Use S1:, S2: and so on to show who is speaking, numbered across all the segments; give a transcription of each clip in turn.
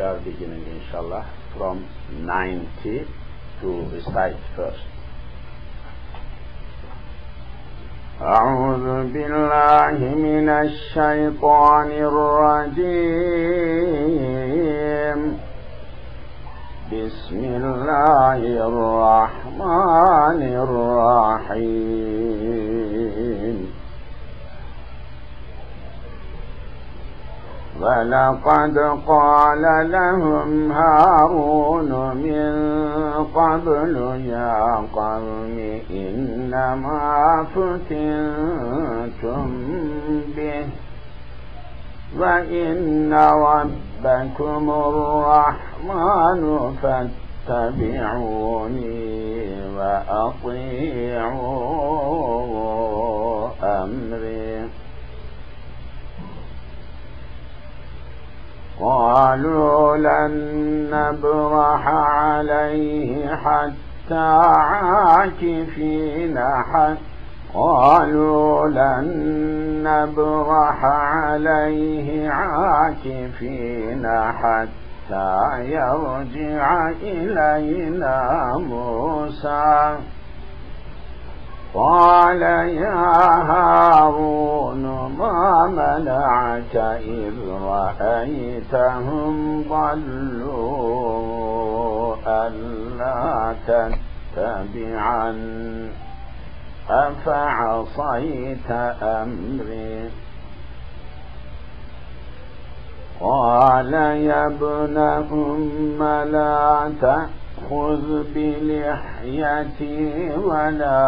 S1: we are beginning inshallah from 90 to recite first. أعوذ بالله من الشيطان الرجيم. بسم الله الرحمن الرحيم. ولقد قال لهم هارون من قبل يا قوم إنما فتنتم به وإن ربكم الرحمن فاتبعوني وأطيعوا أمري. قالوا لن نبرح عليه حتى عاكفين حتى يرجع إلينا موسى. قال يا هارون ما منعك إذ رأيتهم ضلوا ألا تتبعن أفعصيت أمري. قال يا ابن أم لا خذ بلحيتي ولا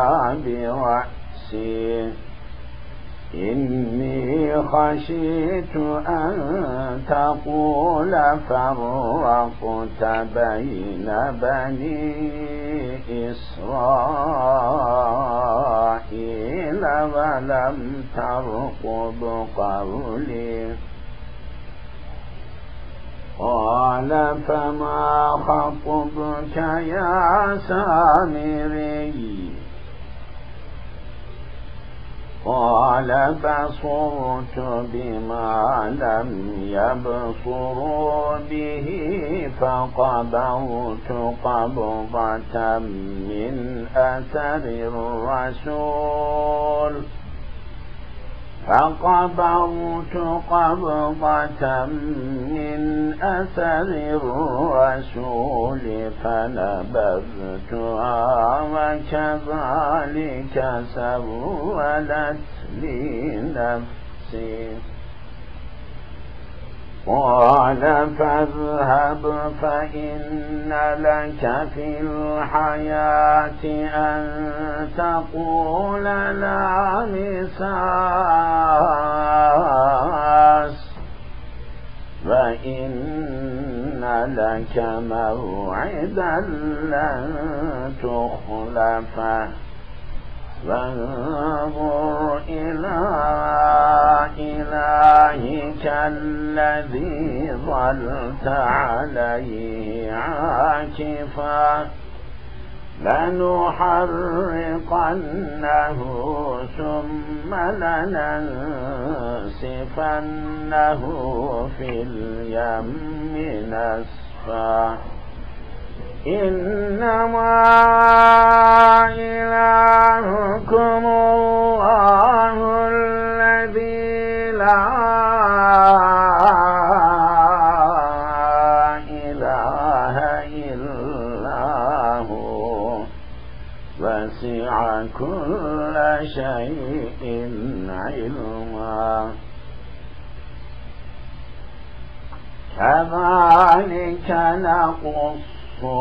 S1: برأسي إني خشيت أن تقول فرقت بين بني إسرائيل ولم ترقب قولي. قال فما خطبك يا سامري؟ قال بصرت بما لم يبصروا به فقبضت قبضة من أثر الرسول فنبذتها وكذلك سولت لي نفسي. قال فاذهب فإن لك في الحياة أن تقول لا مساس وإن لك موعدا لن تخلفه وانظر إلى إلهك الذي ظلت عليه عاكفا لنحرقنه ثم لننسفنه في اليم نسفا. إنما إلهكم الله الذي لا إله إلا هو وسع كل شيء علما. كذلك نقص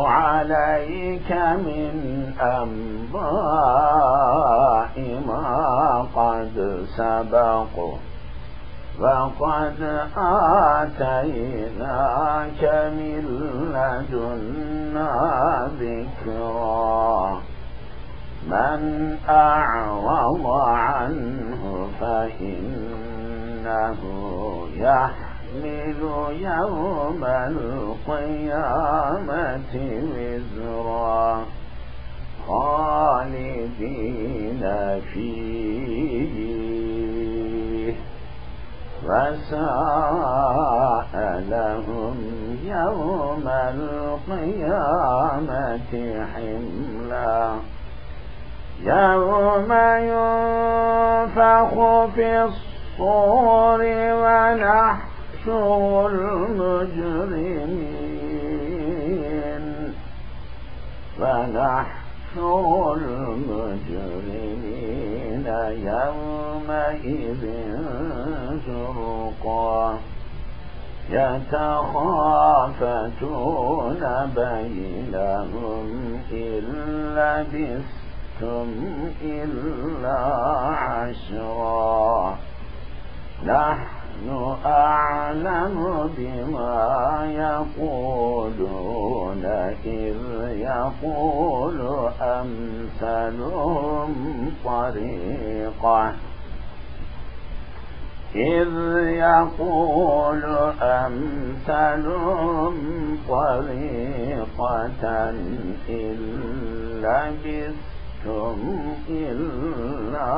S1: عليك من أنباء ما قد سبق وقد آتيناك من لدنا ذكرا. من أعرض عنه فإنه يحمل يوم القيامة وزرا خالدين فيه وساء لهم يوم القيامة حملا يوم ينفخ في الصور ونحشر المجرمين يومئذ زرقا يتخافتون بينهم إن لبثتم إلا عشرا نحن أعلم بما يقولون إذ يقول أمثلهم طريقة إن لبثتم إلا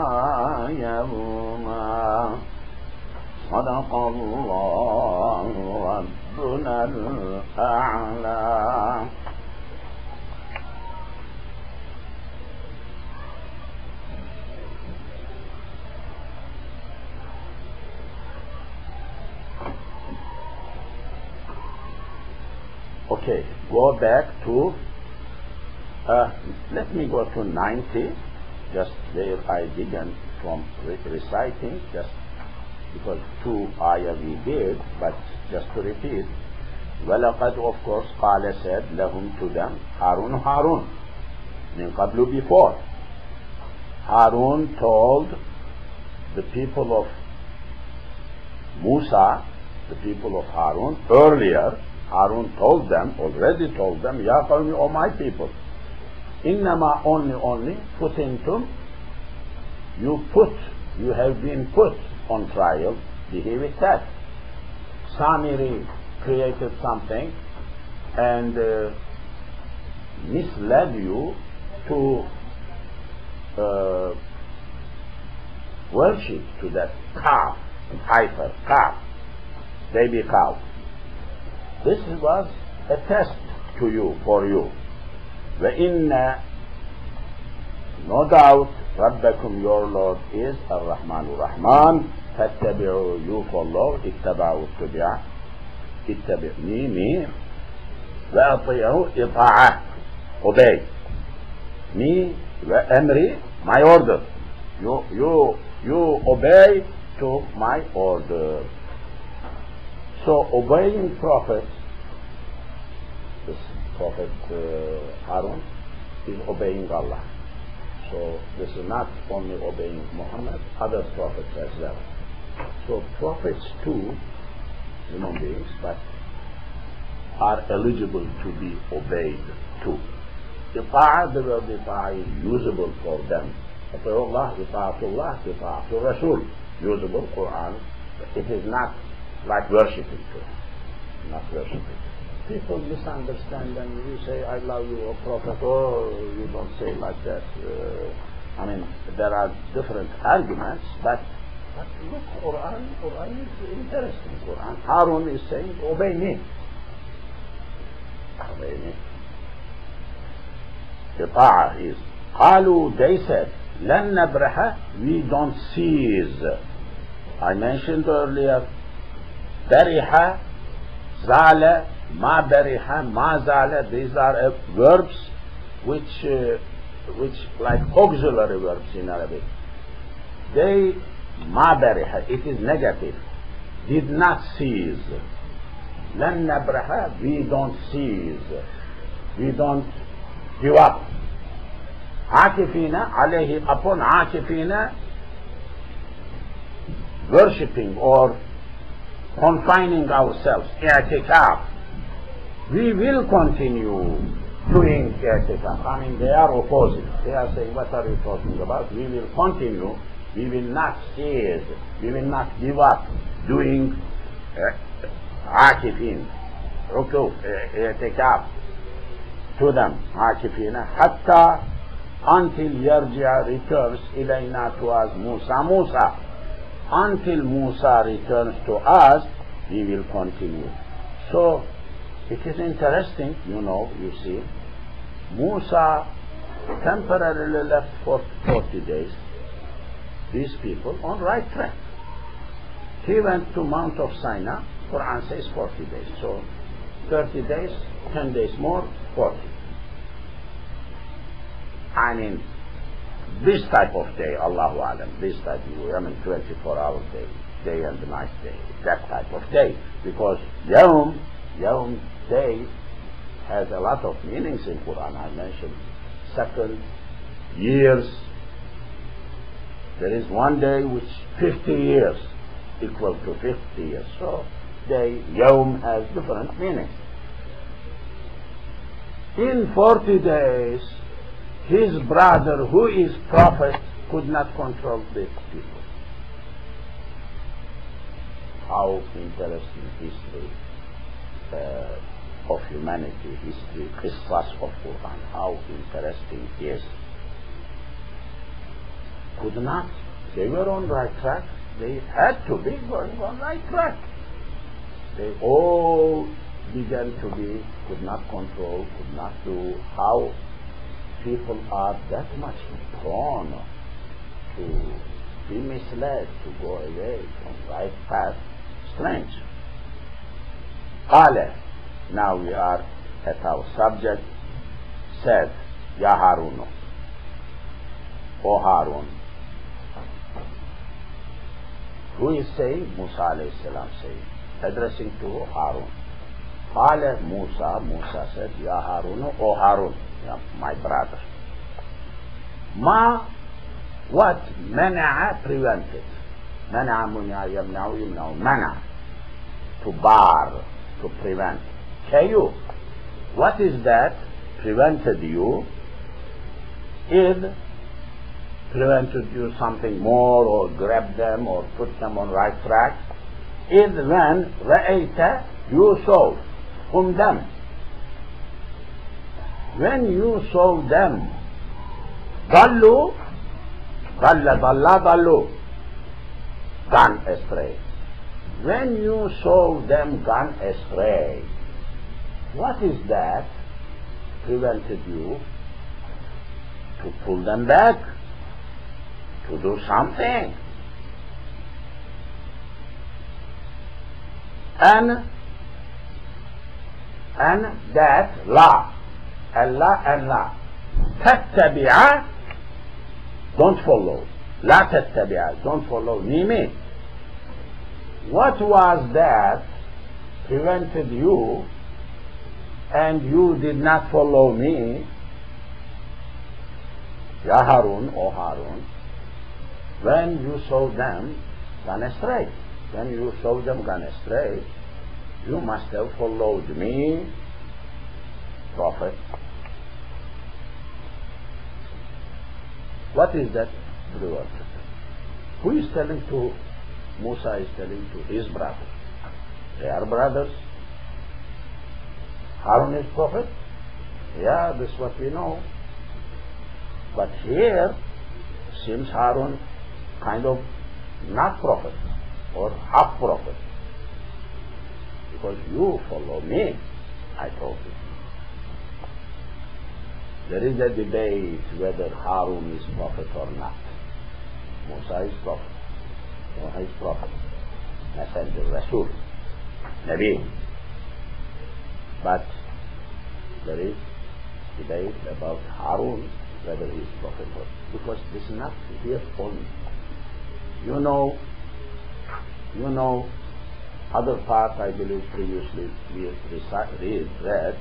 S1: يوما صدق الله ربنا الأعلى. Okay, go back to, let me go to 90, just where I began from reciting, just because 2 ayah we did, but just to repeat. وَلَقَدْ of course, قَالَ said, لَهُمْ to them, Harun, min qablu before. Harun told the people of Musa, the people of Harun, earlier, Harun already told them, Ya qawmi, O my people, innama only, futintum, you have been put on trial, behave with that. Samiri created something and misled you to worship to that calf, baby cow. This was a test to you, for you. وَإِنَّ no doubt Rabbakum, your Lord, is Ar-Rahman Ar-Rahman. فَاتَّبِعُوا, you follow. اتَّبَعُوا اتَّبِعْ me. وَأَطِيعُوا إِطَاعَةً, obey. Me, وَأَمْرِ, my order. You obey to my order. So obeying prophets, this Prophet Harun is obeying Allah. So this is not only obeying Muhammad, other prophets as well. So prophets too, human beings, but are eligible to be obeyed too. Ita'ah, the word ita'ah is usable for them. Ata'ullah, ita'atullah, ita'atul Rasul, usable Quran. It is not like worshipping too. Not worshipping. People misunderstand and you say, I love you, O Prophet. Oh, you don't say like that. I mean, there are different arguments, but look, Quran is interesting. Quran. Harun is saying, obey me. Obey me. Ita'ah is. Qalu, they said, lan nabraha, we don't cease. I mentioned earlier, bariha, zala, ma bariha, ma zala, these are verbs which like auxiliary verbs in Arabic. They, ma bariha, it is negative, did not cease. Lan nabraha, we don't cease. We don't give up. Akifina, alayhi, upon akifina, worshipping or confining ourselves, i'tikaf. We will continue doing i'tikaf. I mean, they are opposing. They are saying, what are you talking about? We will continue. We will not cease. We will not give up doing akifin, rukuf, i'tikaf to them, akifina, hatta, until yarji'a returns ilayna to us Musa. until Musa returns to us, we will continue. So, it is interesting, you see, Musa temporarily left for 40 days, these people on right track. He went to Mount of Sinai, Quran says 40 days, so 30 days, 10 days more, 40. I mean, this type of day, Allahu Alam, this type, 24-hour day, day and night day, that type of day, because Yawm, day, has a lot of meanings in Quran. I mentioned second, years. There is one day which 50 years equal to 50 years. So day, Yawm, has different meanings. In 40 days, his brother, who is prophet, could not control these people. How interesting history of humanity, history, qissas of Quran, how interesting it is. Could not. They were on right track. They had to be going on right track. They all began to be, could not control, could not do. How people are that much prone to be misled, to go away from right path. Strange. Qala, now we are at our subject, said, Ya Harun, O Harun. Who is saying? Musa alayhi salam saying, addressing to Harun. Qala Musa said, Ya Harun, O Harun, my brother. Ma, what? Mana'a, prevented. Mana'a, munya, yamna'u, mana, to bar, to prevent. Kayu, what is that prevented you? Id, prevented you something more, or grab them, or put them on right track. Id, when ra'ayta, you saw from them. When you saw them, dallu, dallu, gone astray. When you saw them gone astray, what is that prevented you to pull them back, to do something? And that la, Allah and la, tattabi'a, don't follow, la tattabi'a, don't follow me. What was that prevented you and you did not follow me? Ya Harun, O Harun, when you saw them gone astray, when you saw them gone astray, you must have followed me, Prophet. What is that prevented? Who is telling to Musa is telling to his brothers. They are brothers. Harun is prophet. Yeah, this is what we know. But here seems Harun kind of not prophet or half prophet. Because you follow me, I told you. There is a debate whether Harun is prophet or not. Musa is prophet. Noah is prophet, messenger, Rasul, Nabi. But there is debate about Harun, whether he is prophet or not. Because this is not here only. You know, other part I believe previously we read,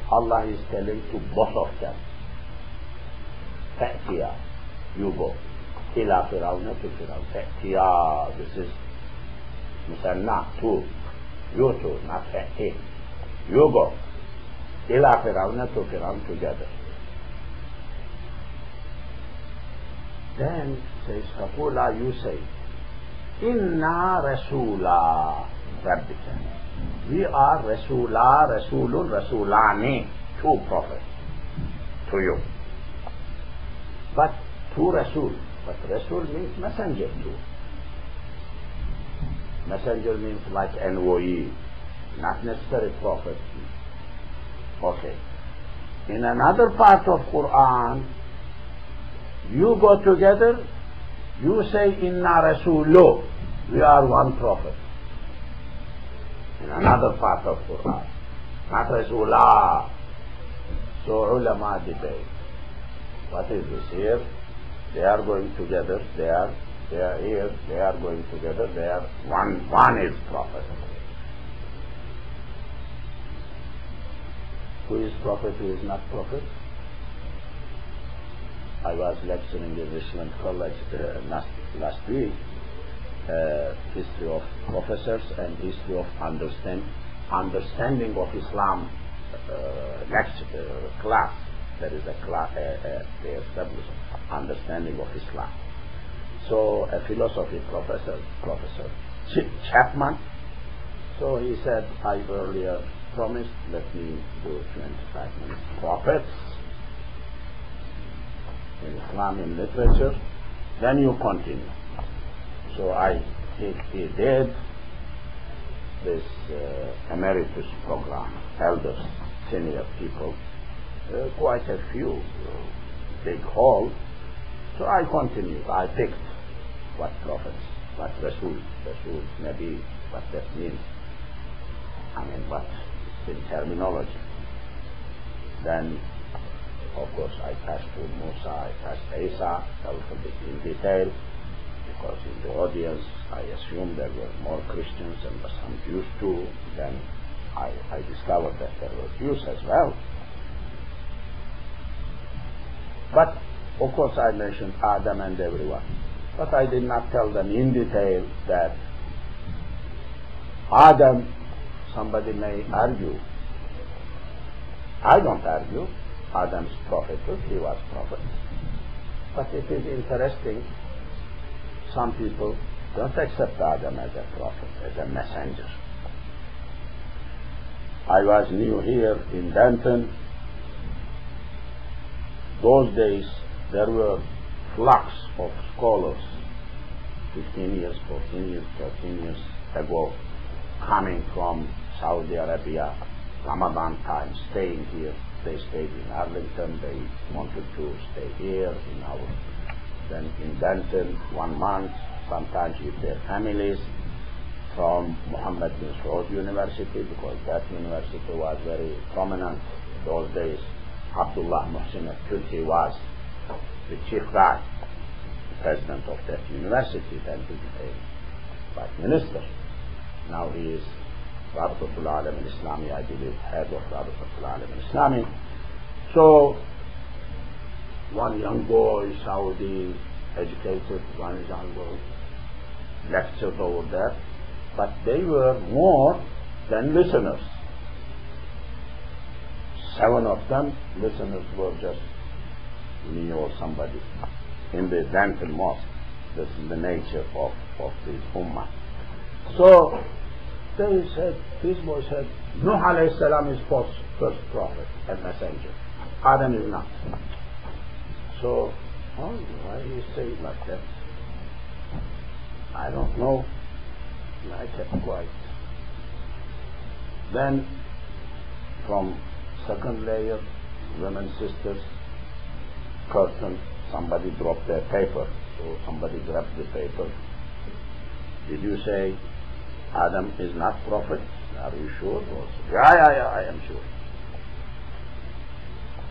S1: Allah is telling to both of them, Fa'tiya, you go. Ila Fir'auna to Fir'aun. Fa'tiya, this is Musanna, two. You two, not Fa'ti. You go. Ila Fir'auna to Fir'aun together. Then says Faqula, you say, Inna Rasula Rabbika. We are Rasula, Rasulun, Rasulani, two prophets to you. But two Rasul. But Rasul means messenger too. Messenger means like envoy, not necessarily prophet. Okay. In another part of Quran, you go together, you say Inna Rasulu, we are one prophet. In another part of Quran, not Rasulah. So ulama debate. What is this here? They are going together, they are here, they are going together, they are one is prophet. Who is prophet, who is not prophet? I was lecturing in Richmond College last week, history of professors and history of understanding of Islam class. There is a class, they established understanding of Islam. So a philosophy professor Chapman, so he said, I earlier promised, let me do 25 minutes. Prophets in Islam, in literature, then you continue. So he did this emeritus program, elders, senior people, quite a few, big hall. So I continued. I picked what prophets, what Rasul, Nabi, what that means. I mean, what in terminology. Then, of course, I passed to Musa, I passed Isa, a little bit in detail, because in the audience, I assumed there were more Christians and some Jews too. Then I discovered that there were Jews as well. But, of course, I mentioned Adam and everyone. But I did not tell them in detail that Adam, somebody may argue. I don't argue. Adam's prophethood, he was prophet. But it is interesting, some people don't accept Adam as a prophet, as a messenger. I was new here in Denton. Those days there were flocks of scholars, 15 years, 14 years, 13 years ago, coming from Saudi Arabia, Ramadan time, staying here. They stayed in Arlington, they wanted to stay here in then in Denton 1 month, sometimes with their families, from Muhammad bin Saud University, because that university was very prominent those days. Abdullah Muhsin al-Turki was the chief guy, the president of that university, then he became vice minister. Now he is Rabitatul Alam al-Islami, I believe, head of Rabitatul Alam al-Islami. So, one young boy, Saudi, educated, one young boy, lectured over there, but they were more than listeners. 7 of them, listeners were just me or somebody in the Denton Mosque. This is the nature of the Ummah. So, they said, this boy said, Nuh alayhi salam is first prophet and messenger. Adam is not. So, why do you say it like that? I don't know. I kept quiet. Then, from second layer, women sisters, curtain, somebody dropped their paper. So somebody grabbed the paper. Did you say Adam is not prophet? Are you sure? Yeah, I am sure.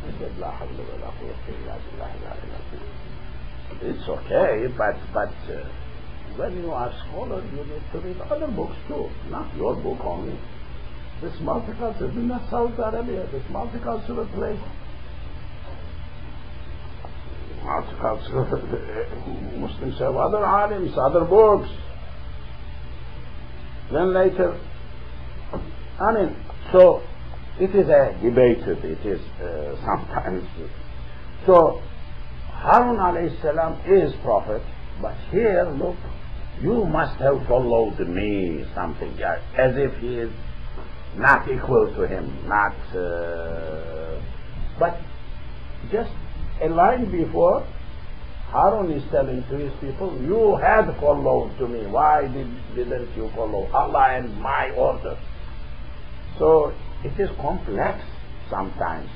S1: I said, La hawla wa la quwwata illa billah. It's okay, but when you are scholar, you need to read other books too, not your book only. This multicultural, this is not Saudi Arabia, this multicultural place. Multicultural, Muslims have other alims, other books. Then later, so it is a debated, it is sometimes. So Harun alayhi salam is prophet, but here, look, you must have followed me, something, as if he is not equal to him, not, but just a line before, Harun is telling to his people, you had followed to me. Why didn't you follow Allah and my order? So it is complex sometimes,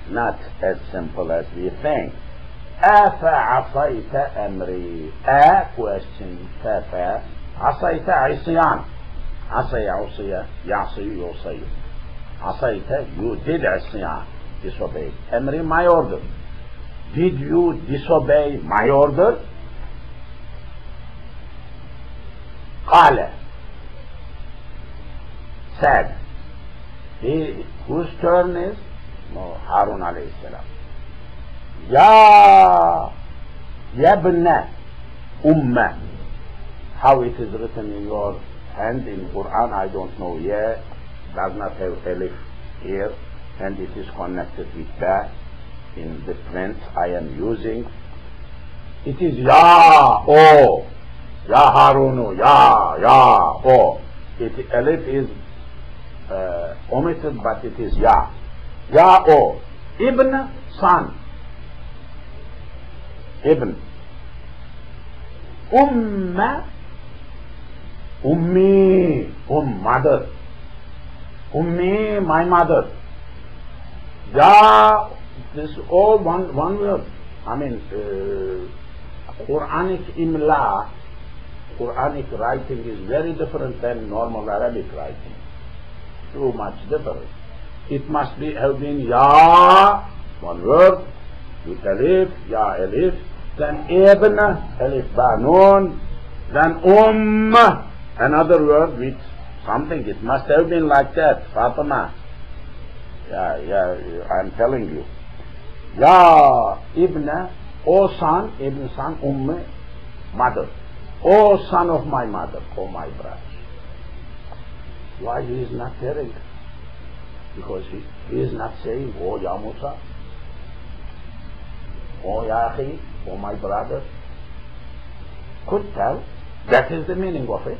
S1: not as simple as we think. أَفَعَصَيْتَ أَمْرِي. A question. فَفَ عَصَيْتَ عِصْيَان. عَصَيَ عُصِيَ يَعْصِي يُصِي. عَصَيْتَ, you did عِصْيَان, disobey. أَمْري, my order. Did you disobey my order? قال, said. Whose turn is? No, Harun alayhi salam. Ya yabna umma. How it is written in your hand in Quran, I don't know. Ya does not have alif here, and it is connected with ba in the print I am using. It is ya, o. Ya Harunu, ya, o. Alif is omitted, but it is ya. Ya, o. Ibn, son. Ibn. Umma, ummi, mother. Ummi, my mother. Ya, this is all one word. I mean, Quranic imla, Quranic writing is very different than normal Arabic writing. Too much different. It must have been ya, one word, with alif, ya alif, then ibn, alif ba nun, then another word with something. It must have been like that, Fatima. Yeah, I'm telling you. Ya ibn, O son, ibn son, mother. O son of my mother, O my brother. Why he is not telling? Because he is not saying, O ya Musa, O ya akhi, O my brother. Could tell, that is the meaning of it.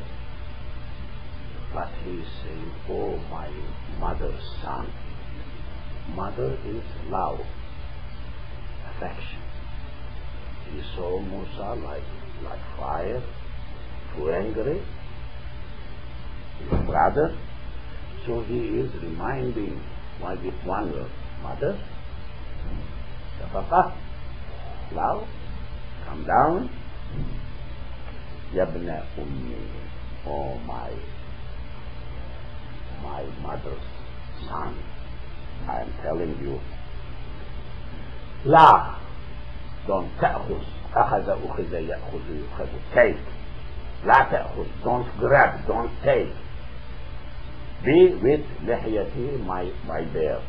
S1: But he is saying, O my mother's son. Mother is love, affection. He saw Musa like fire, too angry, his brother. So he is reminding with one word, mother, Shafaqah, love, come down, Yabna Ummi, oh my mother's son, I am telling you, La, don't ta'khuz, أخذ أخذ يأخذ يأخذ, take, La ta'khuz, don't grab, don't take. Be with lihiyati, my bear.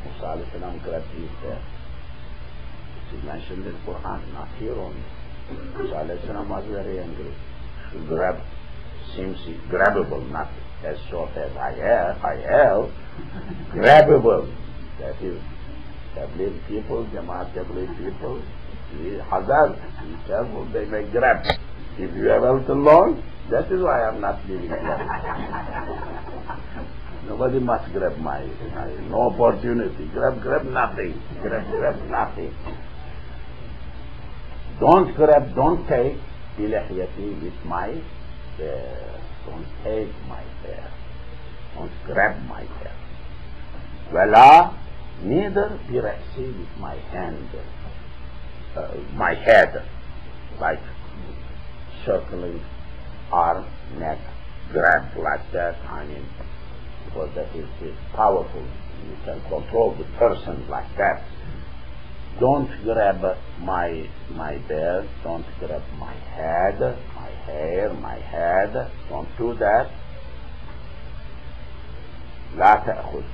S1: Musa alayhi salam grabbed his bear. It is mentioned in Quran, not here only. Musa alayhi salam was very angry. Grab seems grabbable, not as short as I have. Grabbable. That is, Tabligh people, Jamaat Tabligh people, hazard, be careful, they may grab. If you have helped alone, that is why I am not living here. Nobody must grab my no opportunity. Grab nothing. Grab nothing. Don't grab, don't take bilahiyati with my bear. Don't take my bear. Don't grab my bear. Wala, neither bira'si with my hand, my head, like circling arm, neck, grab like that. I mean, because that is powerful. You can control the person like that. Don't grab my beard. Don't grab my head, my hair, my head. Don't do that. لا تأخذ.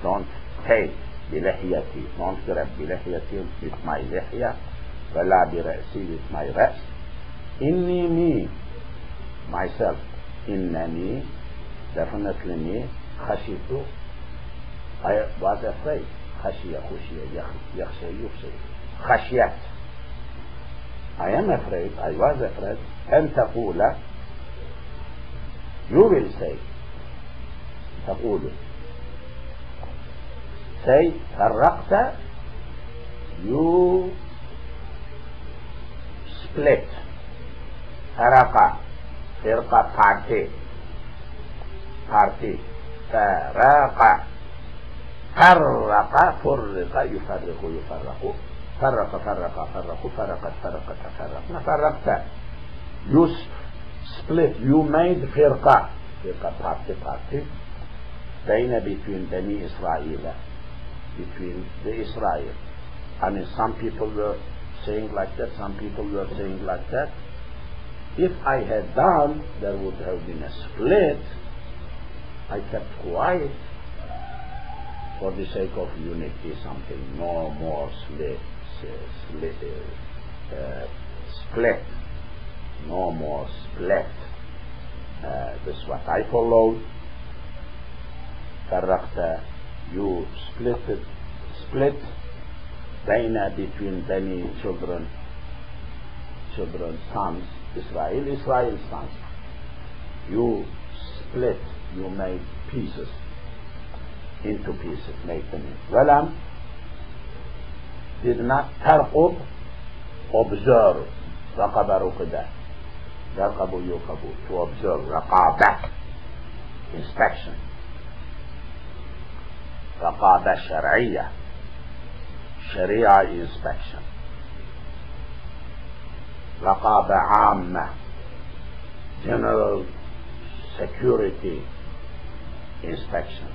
S1: Don't take بلحيتي. Don't grab بلحيتي with my لحية. ولا برأسي with my رأس. إني me, myself. إنني, definitely me. خشيت, I was afraid. خشية يخشى يخشى. خشيت, I am afraid, I was afraid. أن تقول, you will say. تقول, say فرقت, you split. فرق فرقة party. فرق فرق يفرق فرق فرقت تفرقنا فرقت. You split, you made فرقة party between Bani Israel, between the Israel. I mean, some people were saying like that, some people were saying like that. If I had done, there would have been a split. I kept quiet for the sake of unity, something. No more split. No more split. This is what I followed. فرقت, you split between Bani children, sons, Israel sons. You split, you made pieces, into pieces, made them in. Walam did not tarqub, observe, raqaba ruqida, yarqabu yuqabu, to observe, raqaba, inspection, raqaba shar'iyya, sharia inspection, raqaba amma, general security inspection.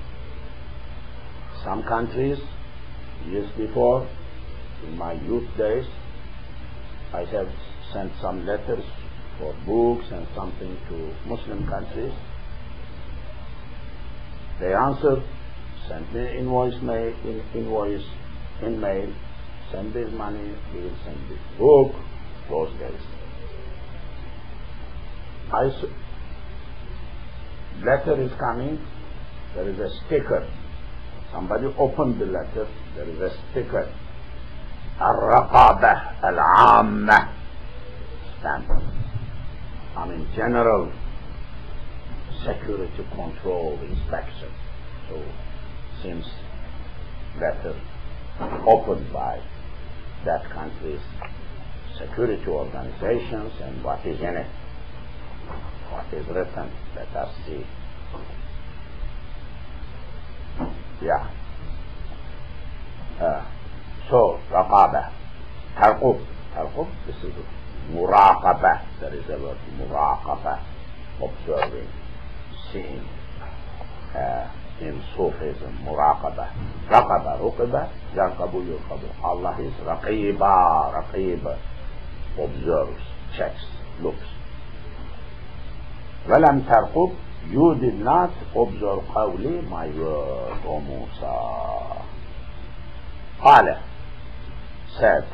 S1: Some countries, years before, in my youth days, I have sent some letters for books and something to Muslim countries. They answered, send me invoice in mail, send this money, we will send this book. Those days, letter is coming, there is a sticker. Somebody opened the letter, there is a sticker. Al-Raqabah Al-Amma stamp. I mean, general security control inspection. So, seems letter opened by that country's security organizations, and what is in it, what is written, let us see. Yeah. So, raqaba, tarqub, this is muraqaba, there is a word, muraqaba, observing, seeing, in Sufism, muraqaba, raqaba, ruqaba, yarqabu, yurqabu. Allah is raqiba, observes, checks, looks. Walam tarqub, you did not observe qawli, my word, O Musa. Qala, said.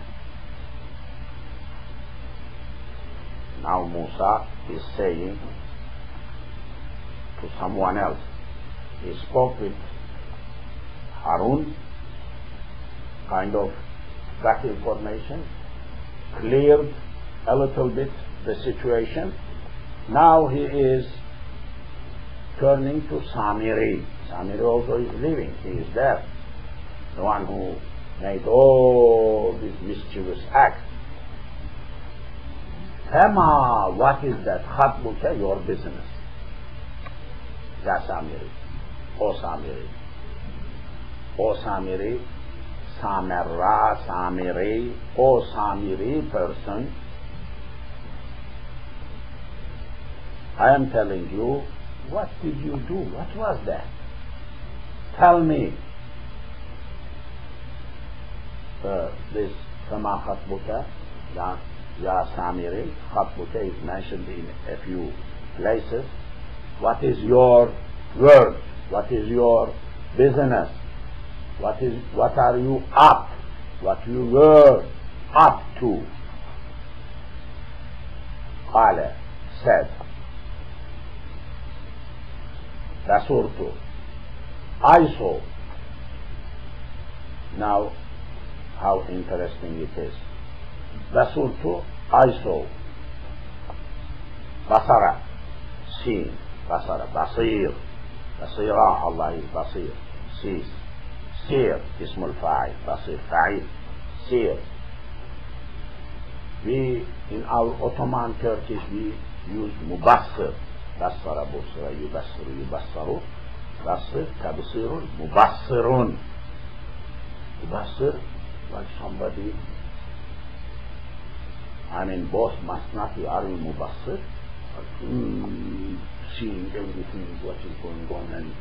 S1: Now Musa is saying to someone else. He spoke with Harun, kind of got information, cleared a little bit the situation. Now he is turning to Samiri. Samiri also is living, he is there. The one who made all these mischievous acts. Hema, what is that? Khatbuka, your business. Ya Samiri. O Samiri. O Samiri. Samerra, Samiri. O Samiri person. I am telling you, what did you do? What was that? Tell me. This Kama Khatbuka, Ya Samiri, Khatbuka is mentioned in a few places. What is your word? What is your business? What are you up? What you were up to? Qala, said. Basurtu, I saw. Now, how interesting it is. Basurtu, I saw. Basara, seen. Basara, basir. Basira, Allah is basir. Sees. Seer, ismul fa'il. Basir, fa'il. Seer. We, in our Ottoman Turkish, we use mubassir. Bassara, busra, yubassiru, yubassaru. Bassir, tabsirun, mubassirun. Mubassir, like somebody, I mean, boss must not be army mubassir, seeing everything, what is going on, and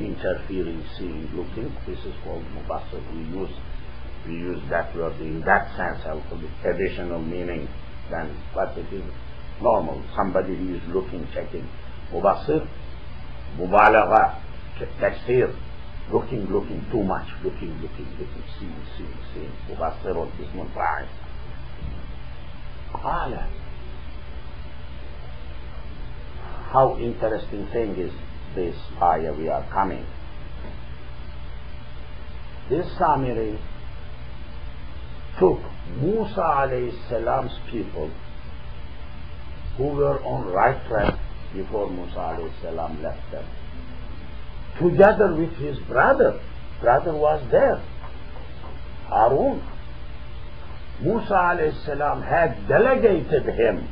S1: interfering, seeing, looking. This is called mubassir. We use that word in that sense, additional meaning than what it is normal. Somebody who is looking, checking. Mubassir, mubalagha, taksir, looking too much, looking, seeing. Mubassirun ismun fa'il. How interesting thing is this ayah we are coming. This Samiri took Musa alayhi salam's people who were on right track before Musa alayhi salam left them, together with his brother. Brother was there, Harun. Musa alayhi salam had delegated him,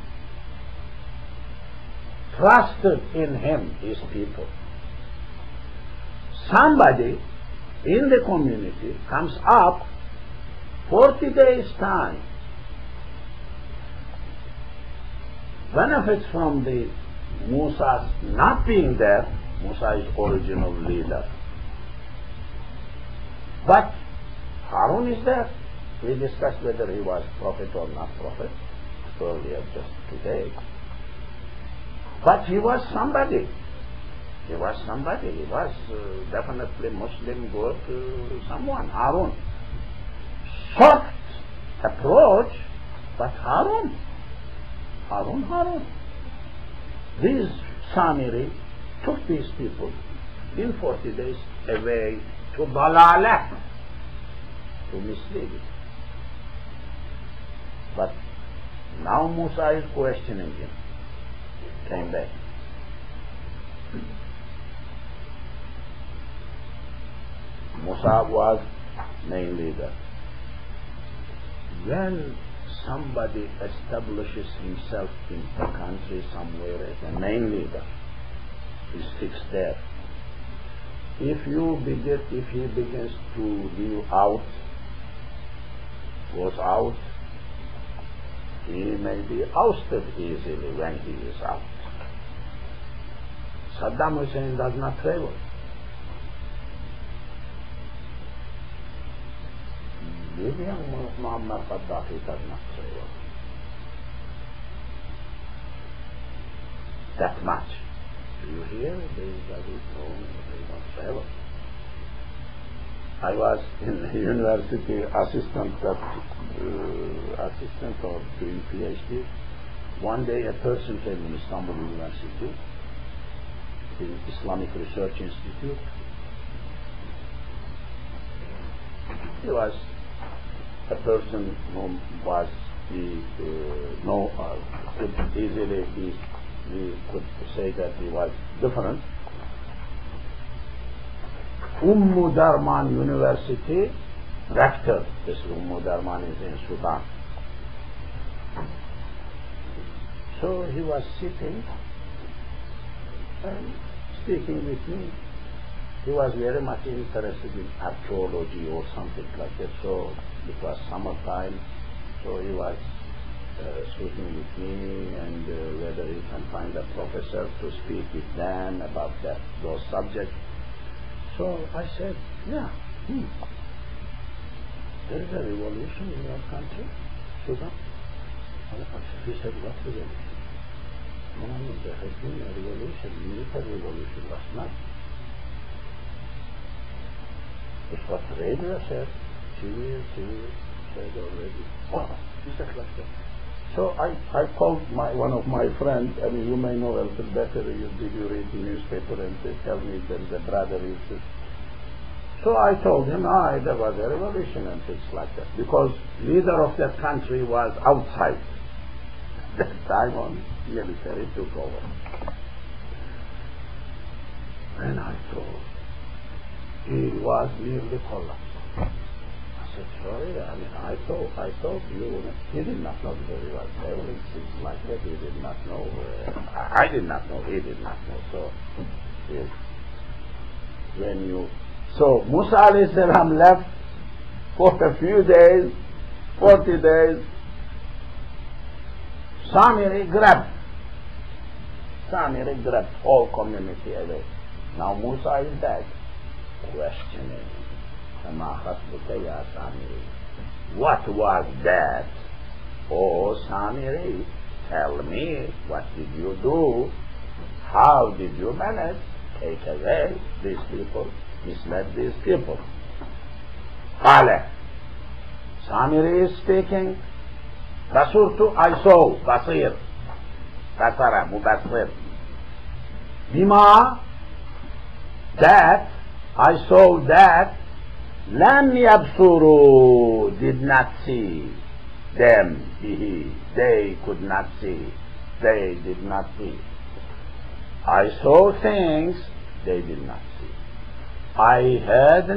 S1: trusted in him, his people. Somebody in the community comes up 40 days time, benefits from the Musa's not being there. Musa is original leader, but Harun is there. We discussed whether he was prophet or not prophet earlier, just today. But he was somebody. He was definitely Muslim, good someone. Harun. Soft approach, but Harun. These Samiri took these people in 40 days away to Dalalah, to misleading. But now Musa is questioning him. Came back. Musa was main leader. When somebody establishes himself in a country somewhere as a main leader, is fixed there. If he begins to leave out, goes out, he may be ousted easily when he is out. Saddam Hussein does not travel. Libyan Muammar Gaddafi does not travel. That much. Do you hear? They don't travel. I was in the university assistant or doing PhD. One day a person came in Istanbul University, the Islamic Research Institute. He was a person who was we could say that he was different. Darman University rector. This Darman is in Sudan. So he was sitting and speaking with me. He was very much interested in archaeology or something like that. So it was summertime. So he was speaking with me and whether he can find a professor to speak with them about those subjects. So I said, yeah, there is a revolution in your country, Sudan. He said, what revolution? No, there has been a revolution, military revolution last night. It's what the radio said. TV said already. Oh, he said like that. So I called one of my friends. I mean, you may know a little better. Did you read the newspaper? And they tell me there is a brother. So I told him, there was a revolution and things like that. Because leader of that country was outside. That time on military took over. And I told, he was nearly collapsed. said, sorry, I thought you, he did not know because he was traveling things like that, he did not know, I did not know, he did not know, so, yes. So Musa alayhi salam left for a few days, 40 days, Samiri grabbed whole community away. Now Musa is back, questioning, what was that? Oh Samiri, tell me, what did you do? How did you manage? Take away these people, misled these people. Qala, Samiri is speaking, Basurtu, I saw, Basir, Basara, Mubassir. Bima, that, I saw that, Lam Yabsuru, did not see them, they could not see, they did not see. I saw things they did not see. I had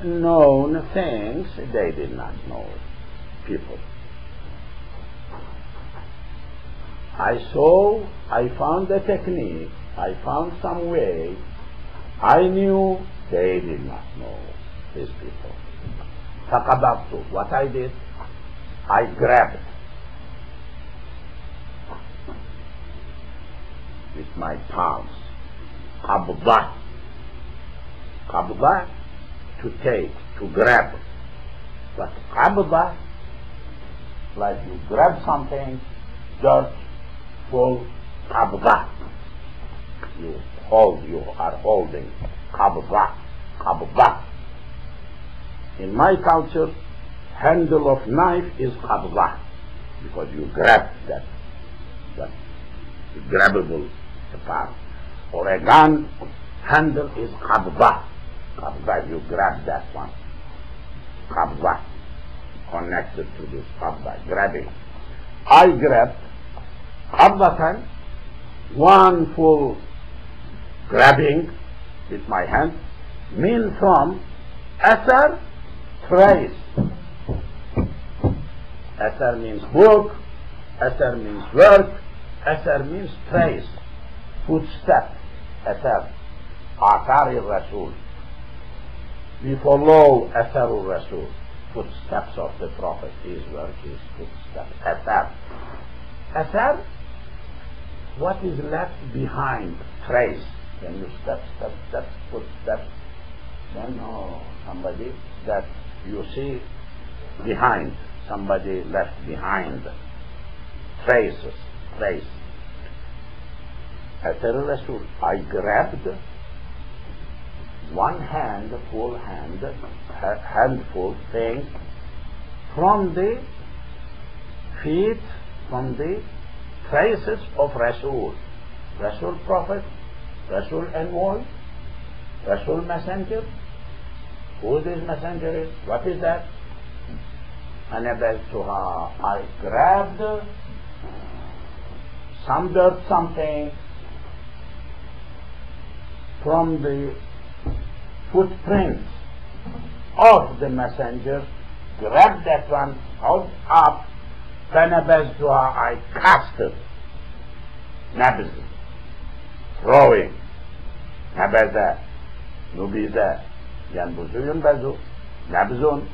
S1: known things they did not know. People. I found a technique, I found some way, I knew they did not know, these people. Faqababtu, what I did, I grabbed with my palms. Qabda, to take, to grab. But qabda, like you grab something, dirt, full, qabda. You are holding. Qabda. In my culture, handle of knife is qabda, because you grab that grabbable part. Or a gun handle is qabda. Qabda, you grab that one. Qabda, connected to this qabda, grabbing. I grabbed qabdatan, one full grabbing with my hand, mean from asar, trace. Asar means book, asar means work, asar means trace, footstep, asar, athar al-Rasul. We follow asar al-Rasul, footsteps of the Prophet, his work, his footsteps, asar. Asar, what is left behind, trace. When you step, footsteps, then somebody that you see behind, somebody left behind, traces, trace. Athar al-Rasul, I grabbed one handful thing from the feet, from the traces of Rasul. Rasul Prophet, Rasul Envoy, Rasul Messenger. Who this messenger is? What is that? Anabaltuha, I grabbed some dirt, something from the footprints of the messenger, grabbed that one, held up, Fanabaztuha, I cast it. Nabz, throwing, Nabaza, Nubiza, Yanbuzu Yunbazu, Nabzun,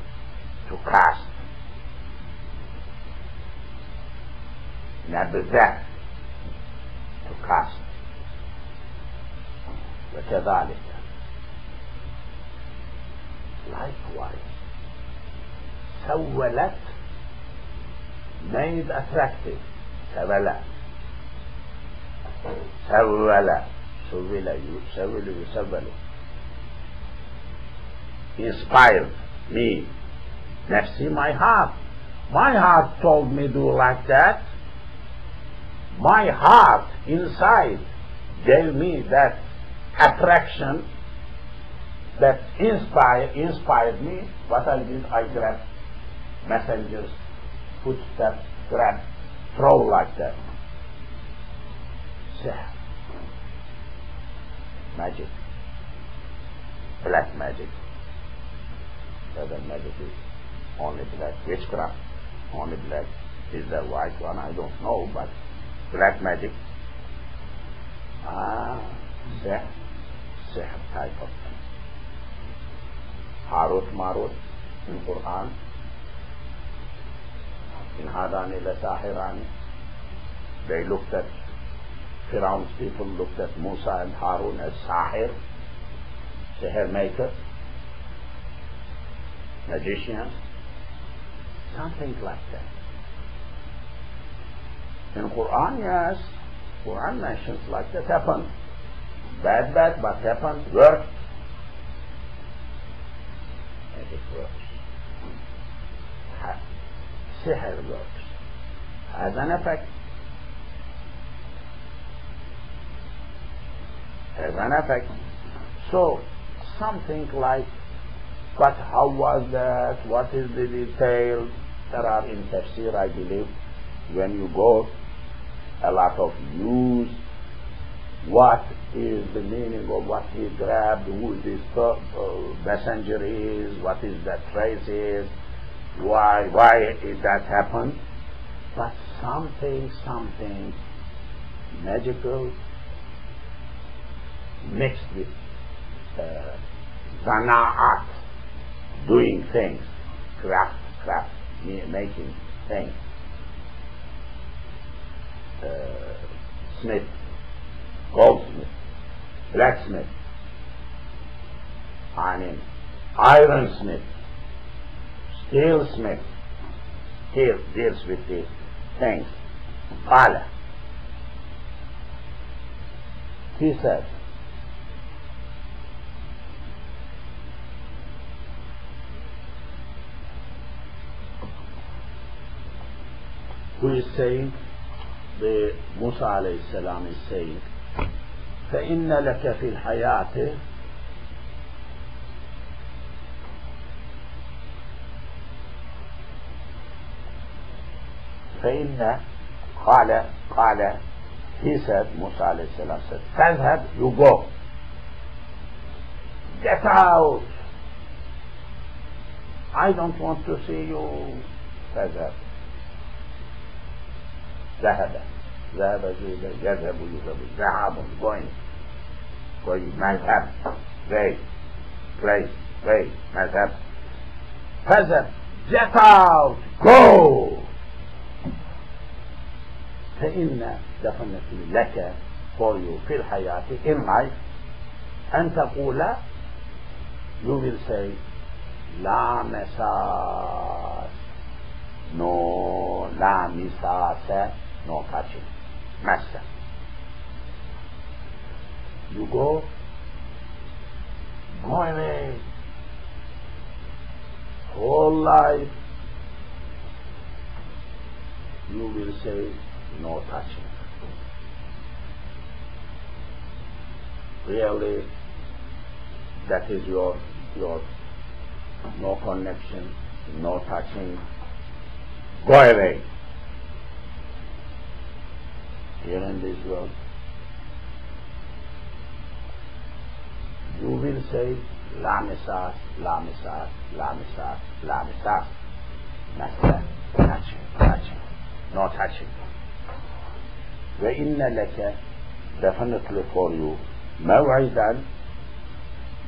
S1: to cast. Nabza, to cast. وكذلك, likewise, سولت, made attractive, سولا, يسول, inspired me, nafsi, my heart told me do like that. My heart inside gave me that attraction that inspired me. What I did, I grabbed messengers, footsteps, grab, throw like that. Sihr, magic, black magic, other magic is only black. Witchcraft, only black. Is there white one? I don't know, but black magic. Sihr type of thing. Harut Marut in Quran. In Hadani la Sahirani. They looked at, Firaun's people looked at Musa and Harun as Sahir, sihr maker, magicians, something like that. In Quran, yes, Quran mentions like that happened. Bad, but happened, worked. And it works. Sihr works. Has an effect. Has an effect. So, something like, but how was that? What is the detail? There are in tafsir, I believe, when you go, a lot of use. What is the meaning of what he grabbed? Who this messenger is? What is that trace is? Why did that happen? But something magical mixed with zana'at, doing things, craft, making things, smith, goldsmith, blacksmith, ironsmith, steelsmith, deals with these things. Qala, he said, who is saying, the Musa alayhi salam is saying, فَإِنَّ لَكَ فِي الْحَيَاةِ فَإِنَّ قال he said, Musa alayhi salam said, فَاذْهَبْ, you go, get out, I don't want to see you. فَاذْهَبْ, ذهب يذهب going مذهب place مذهب فذهب, get out, go. فإن definitely لك, for you, في الحياة, in life, أن تقول, you will say, لا مساس, no, لا مساس, no touching, massa. You go away, whole life, you will say no touching. Really, that is your no connection, no touching, go away. Here in this world, you will say la misas, la misas, la misas, la misas, touching, no touching. وَإِنَّ لَكَ, definitely for you, موعدا,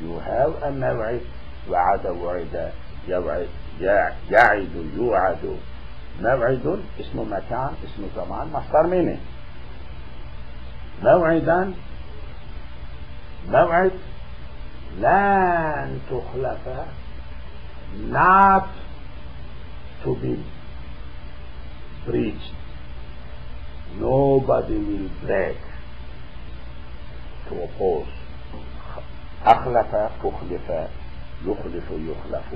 S1: you have a موعد, وعد وعد, يعد يوعد, موعد اسم مكان, اسم زمان, مصدر منه. موعدا, موعد, لن تخلف, not to be breached, nobody will break, to oppose. أخلف تخلف, يخلف يخلف,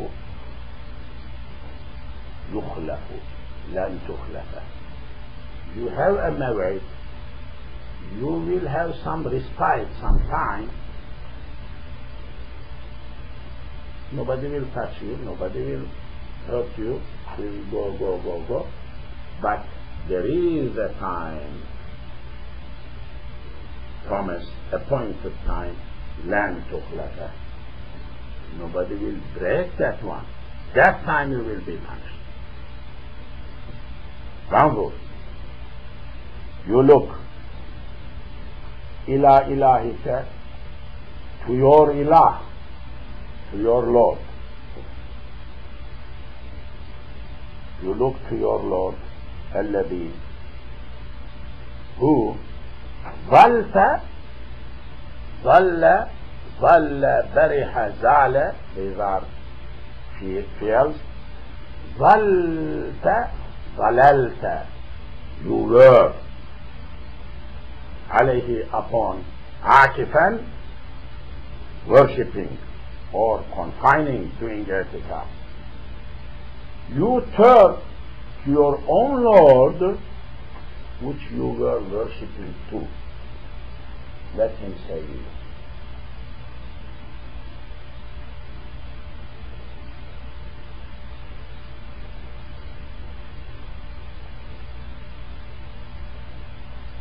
S1: يخلف, لن تخلف. You have a موعد, you will have some respite, some time. Nobody will touch you, nobody will hurt you, you will go. But there is a time, promised, appointed time, لن تخلف. Nobody will break that one. that time you will be punished. Downward. You look, ila ilahika, to your ilah, to your Lord. You look to your Lord, alladhi, who, ظلت, ظل, برح, زعل, these are fields. ظلت, ظللت, you were, عليه, upon, عاكفا, worshipping or confining, doing irtikab. You turn to your own Lord, which you were worshipping to. Let him save you.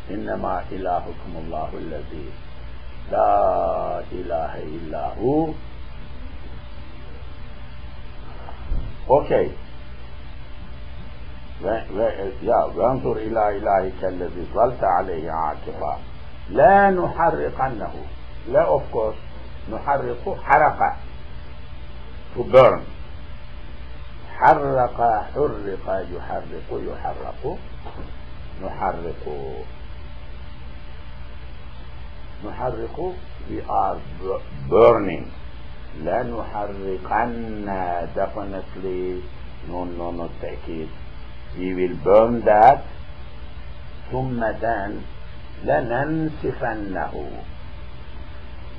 S1: إنما إلهكم الله الذي لا إله إلا هو. Okay. وانظر إلى إلهك الذي ظلت عليه عاكفا لا نحرقنه. لا, of course, نحرق, حرق, to burn. حرق, حرق, يحرق, يحرق, نحرق. نحرق, we are burning. لا نحرقن, definitely, no, take it. We will burn that. ثم then لننسفنه,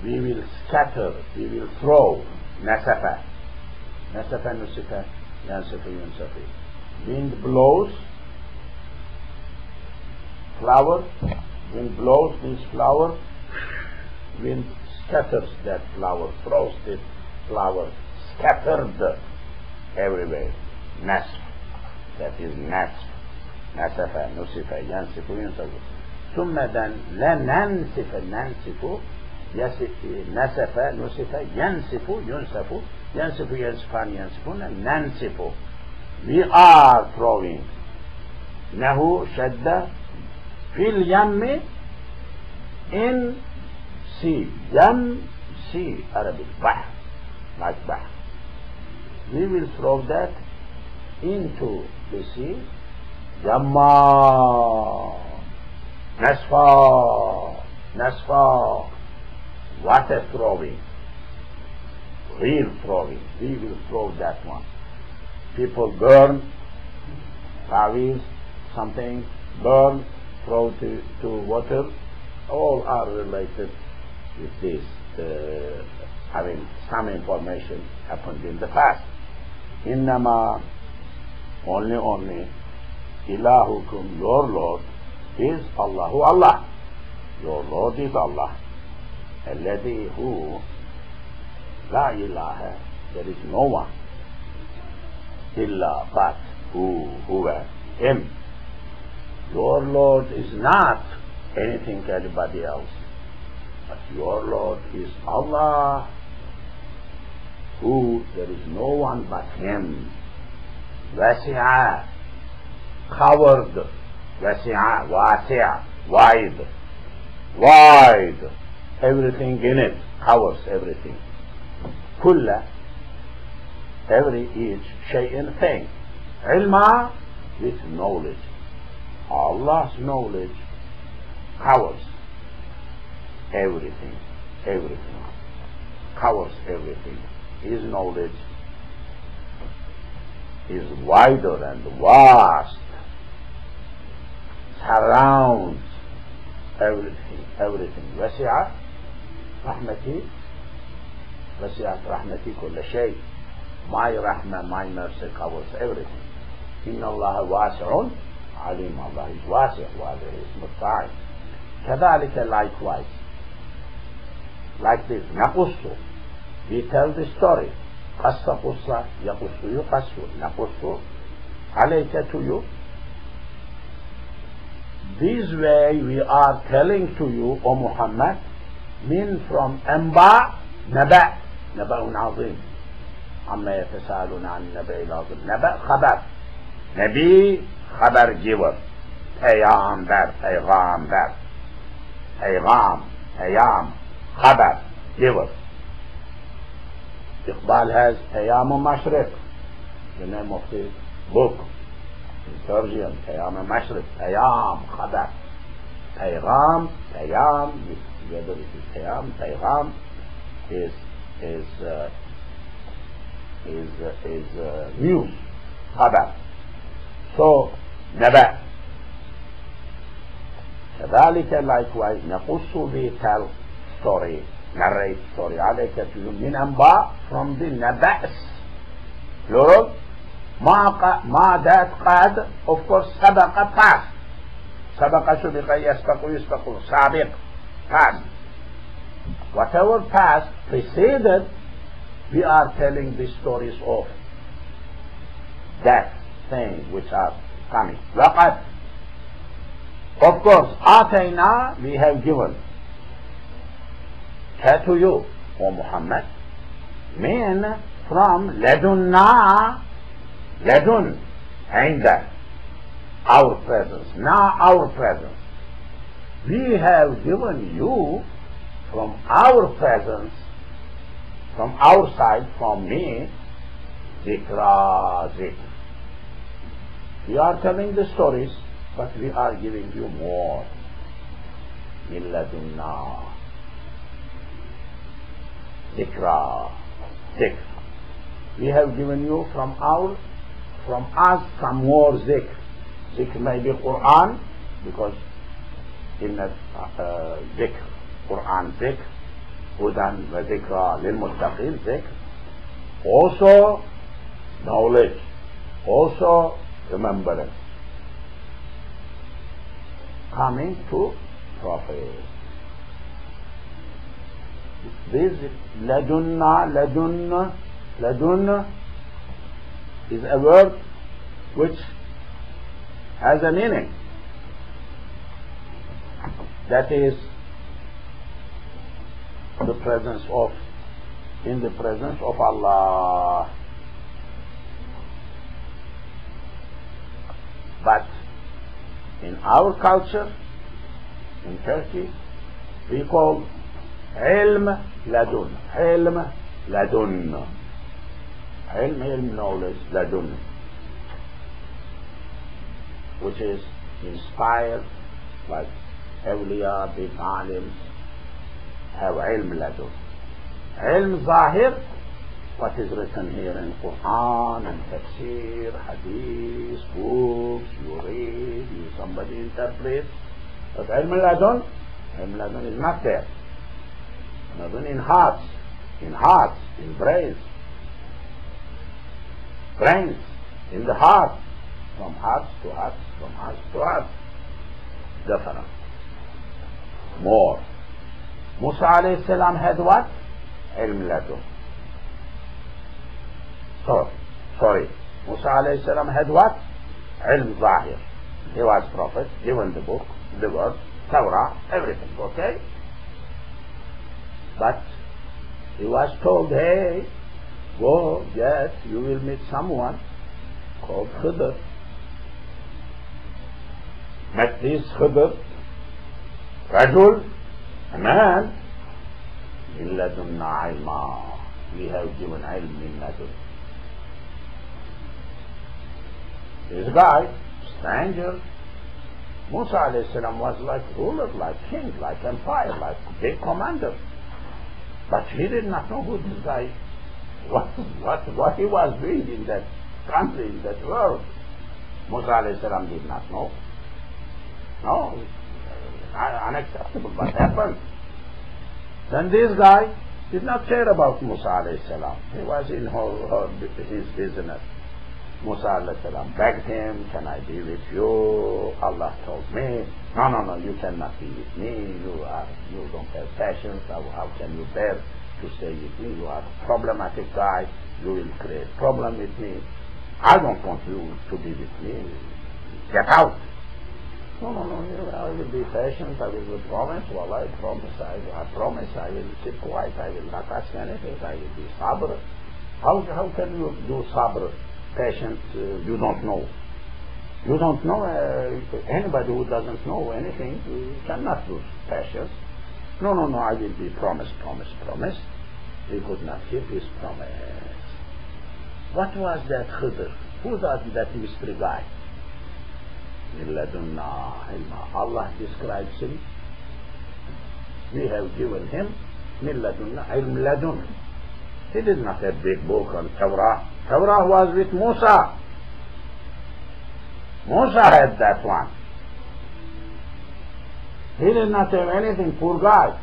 S1: we will scatter, we will throw. نسف, نسف, نسف, ينسف, ينسف. Wind blows, flower, wind blows this flower, wind scatters that flower, throws this flower, scattered everywhere. Nasf, that is nasf. Nasafa, nusifa, yansifu, yunsafu. ثم then لننسف, ننسف, نسف, نسف, ينسف, ينسف, ينسف, ينسفان, ينسفون, ننسف. We are throwing. نهو شد في اليم, in sea. Yam, sea, Arabic, bahr, like bahr. We will throw that into the sea. Yamma, nasfa, nasfa, water throwing, real throwing. We will throw that one. People burn, tawiz, something, burn, throw to water. All are related with this, having some information happened in the past. Innama, only, ilahukum, your Lord, is Allahu Allah. Your Lord is Allah. Alladhi, who, la ilaha, there is no one, illa, but, who, him. Your Lord is not anything, anybody else. But your Lord is Allah, who there is no one but him. Wasi'a, covered. Wasi'a, wasi'a, wide. Wide. Everything in it, covers everything. Kulla, every each, shay'in, thing. Ilma, with knowledge. Allah's knowledge covers everything, covers everything. His knowledge is wider and vast, surrounds everything. Wasi'at rahmati, wasi'at rahmati kulla shay. My rahmah, my mercy covers everything. Inna Allah wasi'un alim. Allah is wasi', wasi' is musta'in. كذلك, likewise, like this, نقص, we tell the story. قص قصة, يقص يقص, نقص عليك, to you. This way we are telling to you, O Muhammad, min from أنباء, نبأ, نبأ عظيم, عما يتساءلون عن النبأ العظيم. نبأ خبر. Nebi haber giver. Peygamber, peygamber. Peyam, haber giver. Iqbal has Peyam Mashriq, the name of the book in Persian. Peyam Mashriq, Peyam, haber. Peyam, together it is Peyam is news, haber. So, Naba. كذلك likewise نقص we tell story, narrate story عليك to you من أنباء from the نبأs plural ما that قد of course سبق past سبق سبق يسبق سابق past whatever past preceded we are telling the stories of that things which are coming. وقد of course آتينا we have given to you O Muhammad من from لدنا لدن عند our presence now our presence we have given you from our presence from our side from me zikr. We are telling the stories, but we are giving you more. Min ladunna. Zikr. We have given you from us some more zikr. Zikr may be Quran, because in zikr, Quran zikr, hudan wa zikra lil muttaqin zikr. Also knowledge, also remembrance coming to Prophet. This ladun is a word which has a meaning, that is in the presence of Allah. But in our culture, in Turkey, we call ilm ladun. Ilm knowledge, ladun, which is inspired, like awliya, big alims have ilm ladun. Ilm zahir, what is written here in Quran and Tafsir, Hadith, books, you read, somebody interprets. But ilm ladun is not there. Ladun in hearts, in brains, in the heart, from hearts to hearts, from hearts to hearts. Different. More. Musa alayhi salam had what? Ilm ladun. Sorry. Musa alayhi salam had what? Ilm zahir. He was prophet, given the book, the word, Torah, everything, okay? But he was told, hey, go, yes, you will meet someone called Khidr. Met this Khidr, Rajul, a man, min ladunna ilma. We have given ilm min ladun. This guy, stranger, Musa alayhi salam was like ruler, like king, like empire, like big commander. But he did not know who this guy, what he was doing in that country, in that world. Musa alayhi salam did not know. No, unacceptable. What happened? Then this guy did not care about Musa alayhi salam. He was in his business. Musa alayhi salam begged him, can I be with you? Allah told me, no, you cannot be with me. You don't have patience. How can you bear to stay with me? You are a problematic guy. You will create problem with me. I don't want you to be with me. Get out. No, I will be patient. I will promise. Well, I promise. I will keep quiet. I will not ask anything. I will be sabr. How can you do sabr, patient, you don't know? You don't know, anybody who doesn't know anything cannot do patience. No, I will be promise. He could not keep his promise. What was that Khidr? Who was that mystery guy? Allah describes him. We have given him ilm ladun. He did not have a big book on Torah. Torah was with Musa. Musa had that one. He did not have anything, poor guy.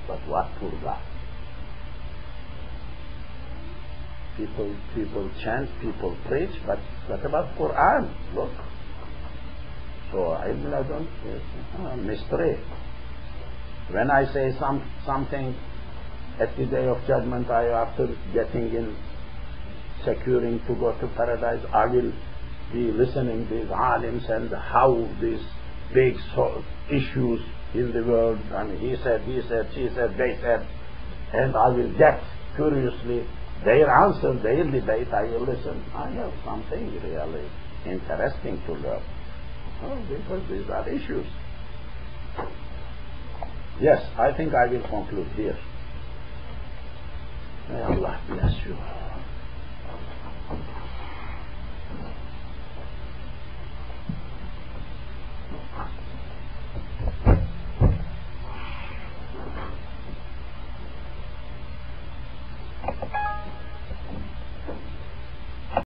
S1: But what poor guy? People chant, people preach, but what about Quran? Look. So ilm ladun is a mystery. When I say something at the day of judgment, after getting in, securing to go to paradise, I will be listening to these alims and how these big issues in the world, and he said, she said, they said, and I will get curiously their answer, their debate. I will listen. I have something really interesting to learn. Because these are issues. Yes, I think I will conclude here. May Allah bless you.